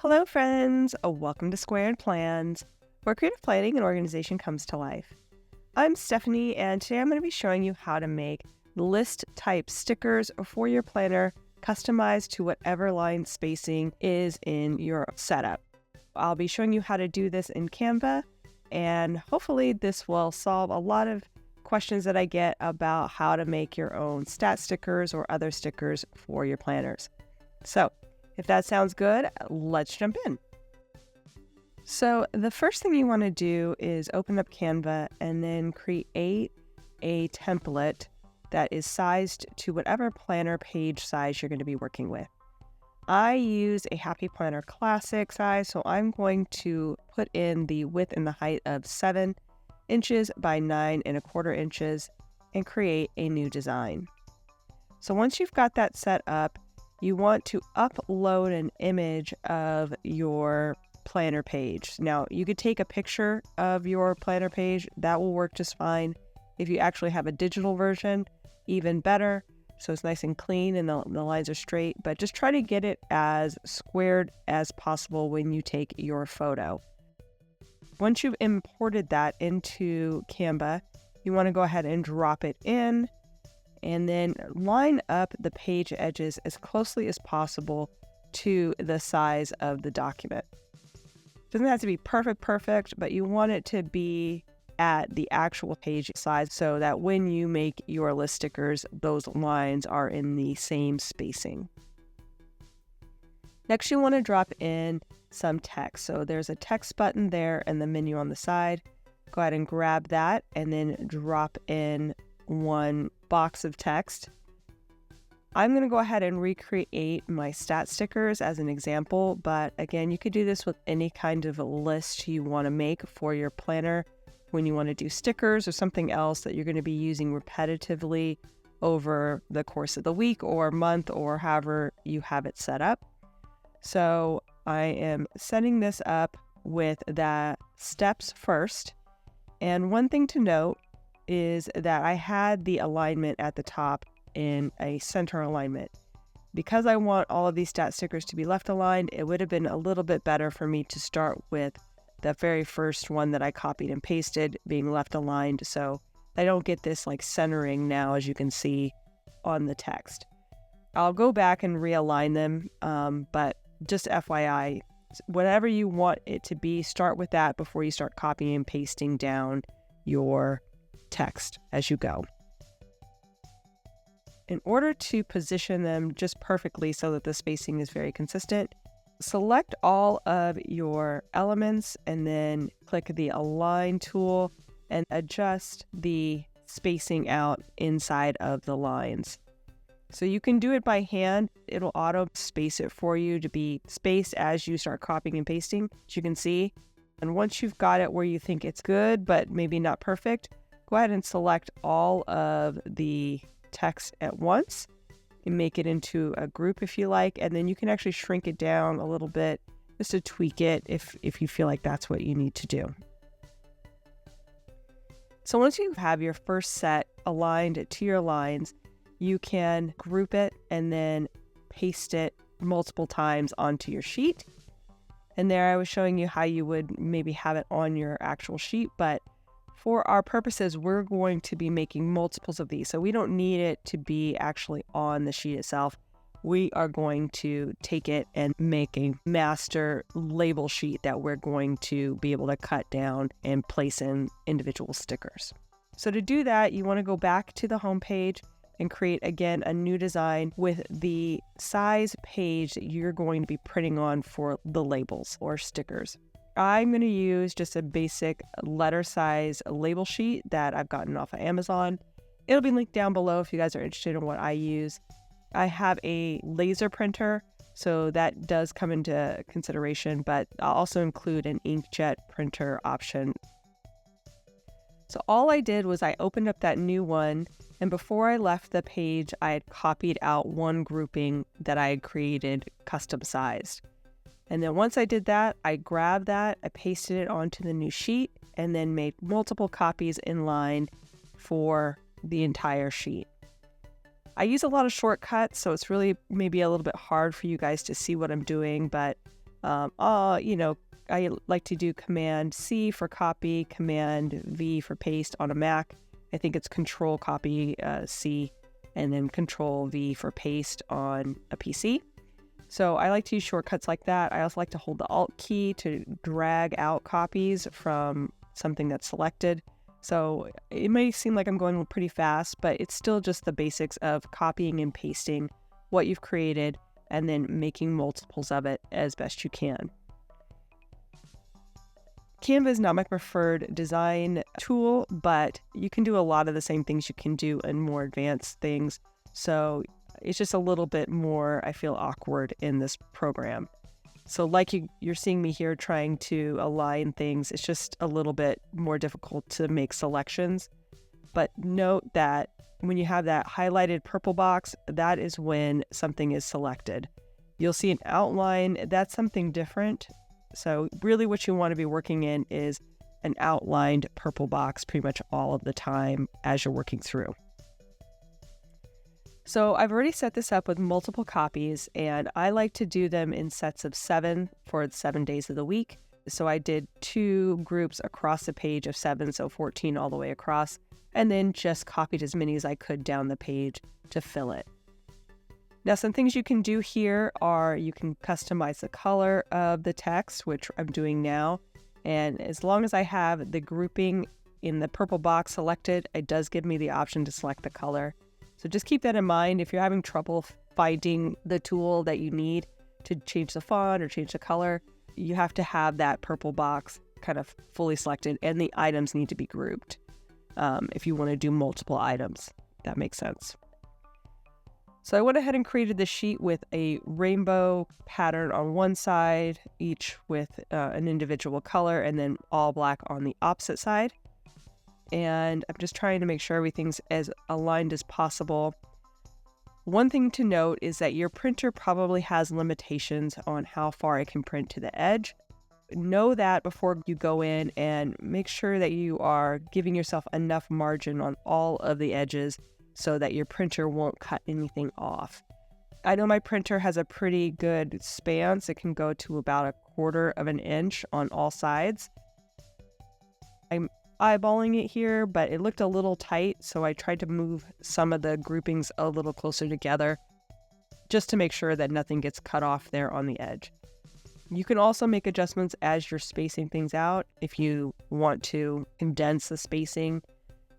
Hello friends, welcome to Squaird Plans, where creative planning and organization comes to life. I'm Stephanie, and today I'm going to be showing you how to make list type stickers for your planner, customized to whatever line spacing is in your setup. I'll be showing you how to do this in Canva, and hopefully this will solve a lot of questions that I get about how to make your own stat stickers or other stickers for your planners. So, if that sounds good, let's jump in. So the first thing you want to do is open up Canva and then create a template that is sized to whatever planner page size you're going to be working with. I use a Happy Planner Classic size, so I'm going to put in the width and the height of 7 inches by 9¼ inches and create a new design. So once you've got that set up, you want to upload an image of your planner page. Now, you could take a picture of your planner page. That will work just fine. If you actually have a digital version, even better. So it's nice and clean and the lines are straight, but just try to get it as squared as possible when you take your photo. Once you've imported that into Canva, you want to go ahead and drop it in, and then line up the page edges as closely as possible to the size of the document. It doesn't have to be perfect, but you want it to be at the actual page size so that when you make your list stickers, those lines are in the same spacing. Next, you want to drop in some text. So there's a text button there and the menu on the side. Go ahead and grab that and then drop in one box of text. I'm going to go ahead and recreate my stat stickers as an example, but again, you could do this with any kind of a list you want to make for your planner when you want to do stickers or something else that you're going to be using repetitively over the course of the week or month or however you have it set up. So I am setting this up with the steps first. And one thing to note is that I had the alignment at the top in a center alignment. Because I want all of these stat stickers to be left aligned, it would have been a little bit better for me to start with the very first one that I copied and pasted being left aligned, so I don't get this like centering now, as you can see on the text. I'll go back and realign them, but just FYI, whatever you want it to be, start with that before you start copying and pasting down your text as you go. In order to position them just perfectly so that the spacing is very consistent, select all of your elements and then click the Align tool and adjust the spacing out inside of the lines. So you can do it by hand. It'll auto space it for you to be spaced as you start copying and pasting, as you can see. And once you've got it where you think it's good, but maybe not perfect, go ahead and select all of the text at once and make it into a group if you like, and then you can actually shrink it down a little bit just to tweak it if you feel like that's what you need to do. So once you have your first set aligned to your lines, you can group it and then paste it multiple times onto your sheet. And there I was showing you how you would maybe have it on your actual sheet, but for our purposes, we're going to be making multiples of these. So we don't need it to be actually on the sheet itself. We are going to take it and make a master label sheet that we're going to be able to cut down and place in individual stickers. So to do that, you want to go back to the home page and create again a new design with the size page that you're going to be printing on for the labels or stickers. I'm going to use just a basic letter size label sheet that I've gotten off of Amazon. It'll be linked down below if you guys are interested in what I use. I have a laser printer, so that does come into consideration, but I'll also include an inkjet printer option. So all I did was I opened up that new one, and before I left the page, I had copied out one grouping that I had created custom sized. And then once I did that, I grabbed that, I pasted it onto the new sheet, and then made multiple copies in line for the entire sheet. I use a lot of shortcuts, so it's really maybe a little bit hard for you guys to see what I'm doing, but I like to do Command C for copy, Command V for paste on a Mac. I think it's Control Copy C, and then Control V for paste on a PC. So I like to use shortcuts like that. I also like to hold the Alt key to drag out copies from something that's selected. So it may seem like I'm going pretty fast, but it's still just the basics of copying and pasting what you've created and then making multiples of it as best you can. Canva is not my preferred design tool, but you can do a lot of the same things you can do in more advanced things. So it's just a little bit more, I feel, awkward in this program. So like you're seeing me here trying to align things, it's just a little bit more difficult to make selections. But note that when you have that highlighted purple box, that is when something is selected. You'll see an outline, that's something different. So really what you want to be working in is an outlined purple box pretty much all of the time as you're working through. So I've already set this up with multiple copies, and I like to do them in sets of 7 for 7 days of the week. So I did 2 groups across the page of 7, so 14 all the way across, and then just copied as many as I could down the page to fill it. Now, some things you can do here are you can customize the color of the text, which I'm doing now. And as long as I have the grouping in the purple box selected, it does give me the option to select the color. So just keep that in mind. If you're having trouble finding the tool that you need to change the font or change the color, you have to have that purple box kind of fully selected, and the items need to be grouped if you want to do multiple items. That makes sense. So I went ahead and created the sheet with a rainbow pattern on one side, each with an individual color, and then all black on the opposite side. And I'm just trying to make sure everything's as aligned as possible. One thing to note is that your printer probably has limitations on how far it can print to the edge. Know that before you go in, and make sure that you are giving yourself enough margin on all of the edges so that your printer won't cut anything off. I know my printer has a pretty good span, so it can go to about 1/4 of an inch on all sides. I'm eyeballing it here, but it looked a little tight, so I tried to move some of the groupings a little closer together just to make sure that nothing gets cut off there on the edge. You can also make adjustments as you're spacing things out if you want to condense the spacing.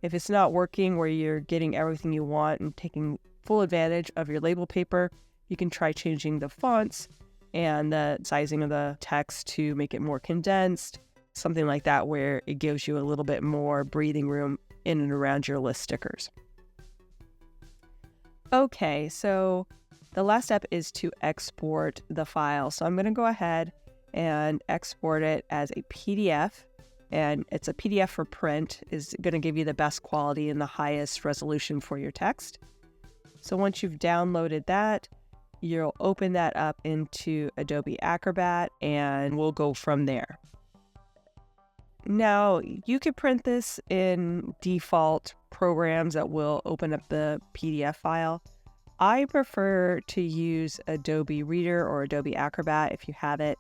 If it's not working where you're getting everything you want and taking full advantage of your label paper, you can try changing the fonts and the sizing of the text to make it more condensed, something like that, where it gives you a little bit more breathing room in and around your list stickers. Okay, so the last step is to export the file. So I'm going to go ahead and export it as a PDF. And it's a PDF for print, is going to give you the best quality and the highest resolution for your text. So once you've downloaded that, you'll open that up into Adobe Acrobat, and we'll go from there. Now, you could print this in default programs that will open up the PDF file. I prefer to use Adobe Reader or Adobe Acrobat if you have it.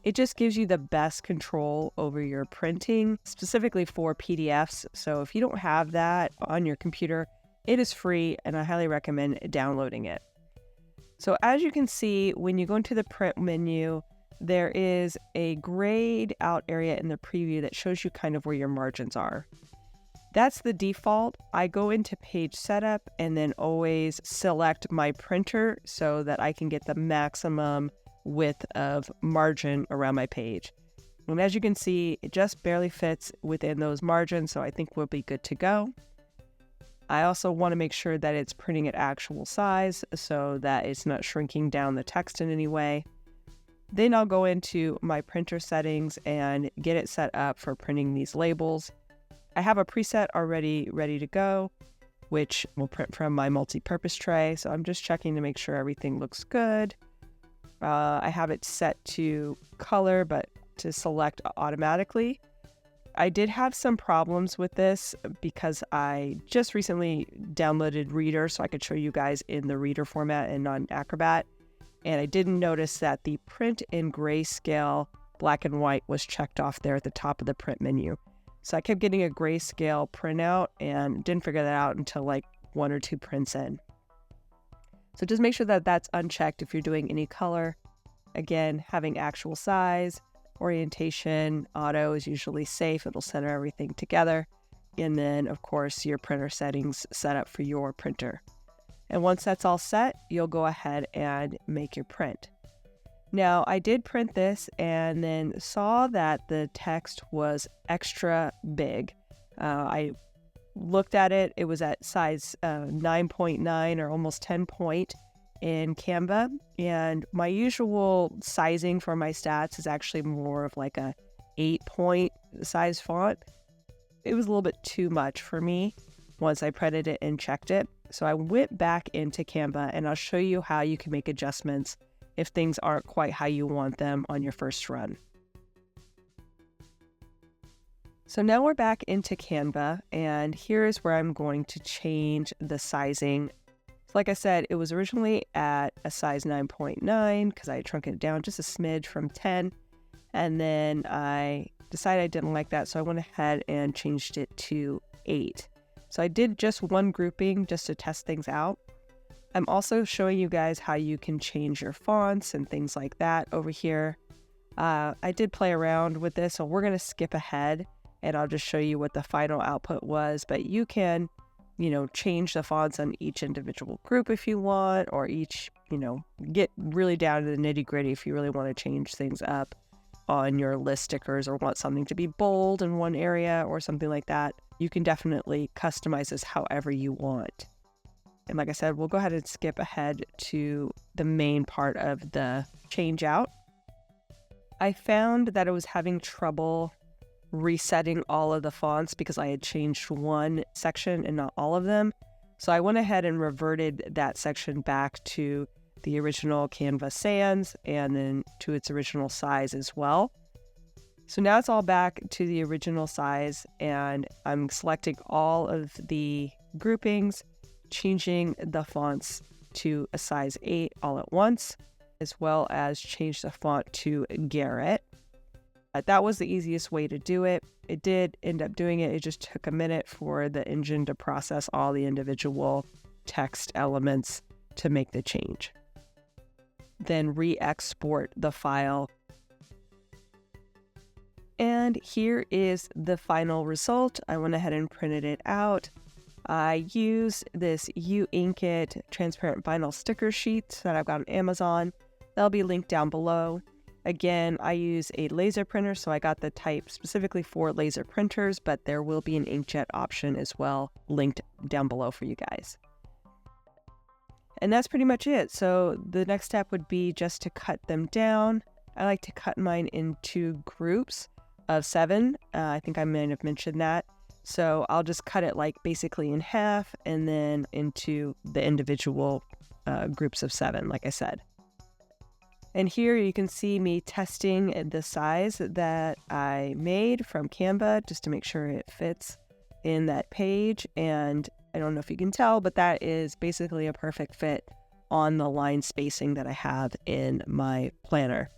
It just gives you the best control over your printing, specifically for PDFs. So if you don't have that on your computer, it is free, and I highly recommend downloading it. So as you can see, when you go into the print menu, there is a grayed out area in the preview that shows you kind of where your margins are. That's the default. I go into page setup and then always select my printer so that I can get the maximum width of margin around my page. And as you can see, it just barely fits within those margins, so I think we'll be good to go. I also want to make sure that it's printing at actual size so that it's not shrinking down the text in any way. Then I'll go into my printer settings and get it set up for printing these labels. I have a preset already ready to go, which will print from my multi-purpose tray. So I'm just checking to make sure everything looks good. I have it set to color, but to select automatically. I did have some problems with this because I just recently downloaded Reader so I could show you guys in the Reader format and not in Acrobat. And I didn't notice that the print in grayscale black and white was checked off there at the top of the print menu. So I kept getting a grayscale printout and didn't figure that out until like 1 or 2 prints in. So just make sure that that's unchecked if you're doing any color. Again, having actual size, orientation, auto is usually safe. It'll center everything together. And then, of course, your printer settings set up for your printer. And once that's all set, you'll go ahead and make your print. Now, I did print this and then saw that the text was extra big. I looked at it. It was at size 9.9 or almost 10 point in Canva. And my usual sizing for my stats is actually more of like a 8 point size font. It was a little bit too much for me once I printed it and checked it. So I went back into Canva and I'll show you how you can make adjustments if things aren't quite how you want them on your first run. So now we're back into Canva, and here's where I'm going to change the sizing. So like I said, it was originally at a size 9.9 because I had shrunk it down just a smidge from 10. And then I decided I didn't like that, so I went ahead and changed it to 8. So I did just one grouping just to test things out. I'm also showing you guys how you can change your fonts and things like that over here. I did play around with this, so we're going to skip ahead and I'll just show you what the final output was. But you can, change the fonts on each individual group if you want, or each, get really down to the nitty gritty if you really want to change things up on your list stickers or want something to be bold in one area or something like that. You can definitely customize this however you want. And like I said, we'll go ahead and skip ahead to the main part of the change out. I found that I was having trouble resetting all of the fonts because I had changed one section and not all of them. So I went ahead and reverted that section back to the original Canva sans and then to its original size as well. So now it's all back to the original size, and I'm selecting all of the groupings, changing the fonts to a size 8 all at once, as well as change the font to Garrett. That was the easiest way to do it. It did end up doing it. It just took a minute for the engine to process all the individual text elements to make the change. Then re-export the file. And here is the final result. I went ahead and printed it out. I used this U-Inkit transparent vinyl sticker sheet that I've got on Amazon. That'll be linked down below. Again, I use a laser printer, so I got the type specifically for laser printers, but there will be an inkjet option as well linked down below for you guys. And that's pretty much it. So the next step would be just to cut them down. I like to cut mine into groups of 7. I think I might have mentioned that. So I'll just cut it like basically in half and then into the individual groups of 7, like I said. And here you can see me testing the size that I made from Canva just to make sure it fits in that page. And I don't know if you can tell, but that is basically a perfect fit on the line spacing that I have in my planner.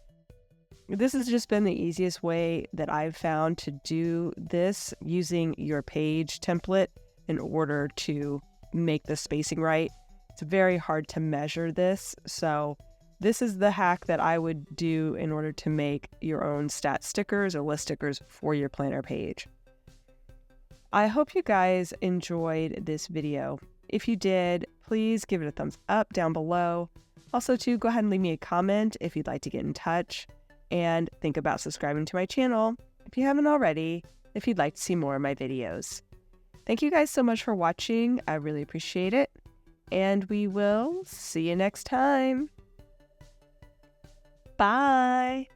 This has just been the easiest way that I've found to do this, using your page template in order to make the spacing right. It's very hard to measure this, so this is the hack that I would do in order to make your own stat stickers or list stickers for your planner page. I hope you guys enjoyed this video. If you did, please give it a thumbs up down below. Also, too, go ahead and leave me a comment if you'd like to get in touch. And think about subscribing to my channel if you haven't already, if you'd like to see more of my videos. Thank you guys so much for watching. I really appreciate it. And we will see you next time. Bye.